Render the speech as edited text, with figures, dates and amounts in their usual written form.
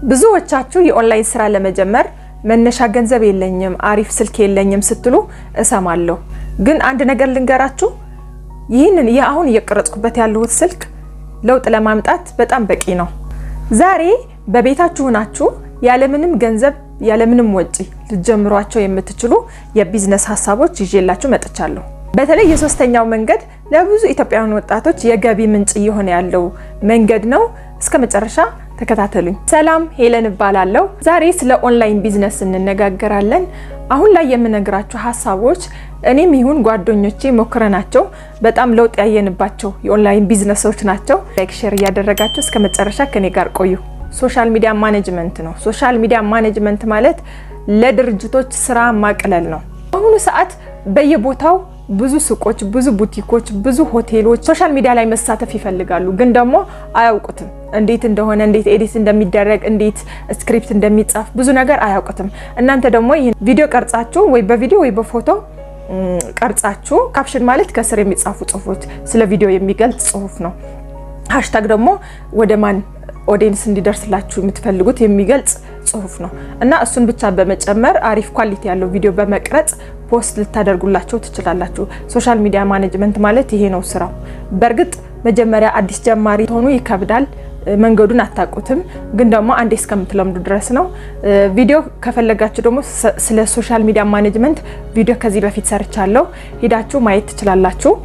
ብዙዎቻችሁ የኦንላይን ስራ ለመጀመር መነሻ ገንዘብ የለኝም፣ አሪፍ ስልክ የለኝም ስትሉ እሰማለሁ። ግን አንድ ነገር ልንገራችሁ፣ ይህንን አሁን እየቀረጽኩበት ያለሁት ስልክ ለውጥ ለማምጣት በጣም በቂ ነው። ዛሬ በቤታችሁ ናችሁ ያለምንም ገንዘብ ያለምንም ወጪ ልትጀምሯቸው የምትችሉ የቢዝነስ ሀሳቦች ይዤላችሁ መጥቻለሁ። በተለይ የሶስተኛው መንገድ ለብዙ ኢትዮጵያውያን ወጣቶች የገቢ ምንጭ እየሆነ ያለው መንገድ ነው። እስከ መጨረሻ ተከታተሉኝ። ሰላም፣ ሄለን እባላለሁ። ዛሬ ስለ ኦንላይን ቢዝነስ እንነጋገራለን። አሁን ላይ የምነግራችሁ ሀሳቦች እኔም ይሁን ጓደኞቼ ሞክረናቸው በጣም ለውጥ ያየንባቸው የኦንላይን ቢዝነሶች ናቸው። ላይክ ሼር እያደረጋችሁ እስከ መጨረሻ ከኔ ጋር ቆዩ። ሶሻል ሚዲያ ማኔጅመንት ነው። ሶሻል ሚዲያ ማኔጅመንት ማለት ለድርጅቶች ስራ ማቅለል ነው። በአሁኑ ሰዓት በየቦታው ብዙ ሱቆች፣ ብዙ ቡቲኮች፣ ብዙ ሆቴሎች ሶሻል ሚዲያ ላይ መሳተፍ ይፈልጋሉ፣ ግን ደግሞ አያውቁትም እንዴት እንደሆነ፣ እንዴት ኤዲት እንደሚደረግ፣ እንዴት ስክሪፕት እንደሚጻፍ ብዙ ነገር አያውቁትም። እናንተ ደግሞ ይሄን ቪዲዮ ቀርጻችሁ ወይ በቪዲዮ ወይ በፎቶ ቀርጻችሁ ካፕሽን ማለት ከስር የሚጻፉ ጽሁፎች ስለ ቪዲዮ የሚገልጽ ጽሁፍ ነው። ሃሽታግ ደግሞ ወደ ማን ኦዲየንስ እንዲደርስላችሁ የምትፈልጉት የሚገልጽ ጽሁፍ ነው እና እሱን ብቻ በመጨመር አሪፍ ኳሊቲ ያለው ቪዲዮ በመቅረጽ ፖስት ልታደርጉላችሁ ትችላላችሁ። ሶሻል ሚዲያ ማኔጅመንት ማለት ይሄ ነው ስራው። በእርግጥ መጀመሪያ አዲስ ጀማሪ ሆኑ ይከብዳል፣ መንገዱን አታውቁትም፣ ግን ደግሞ አንዴ እስከምትለምዱ ድረስ ነው። ቪዲዮ ከፈለጋችሁ ደግሞ ስለ ሶሻል ሚዲያ ማኔጅመንት ቪዲዮ ከዚህ በፊት ሰርቻለሁ፣ ሄዳችሁ ማየት ትችላላችሁ።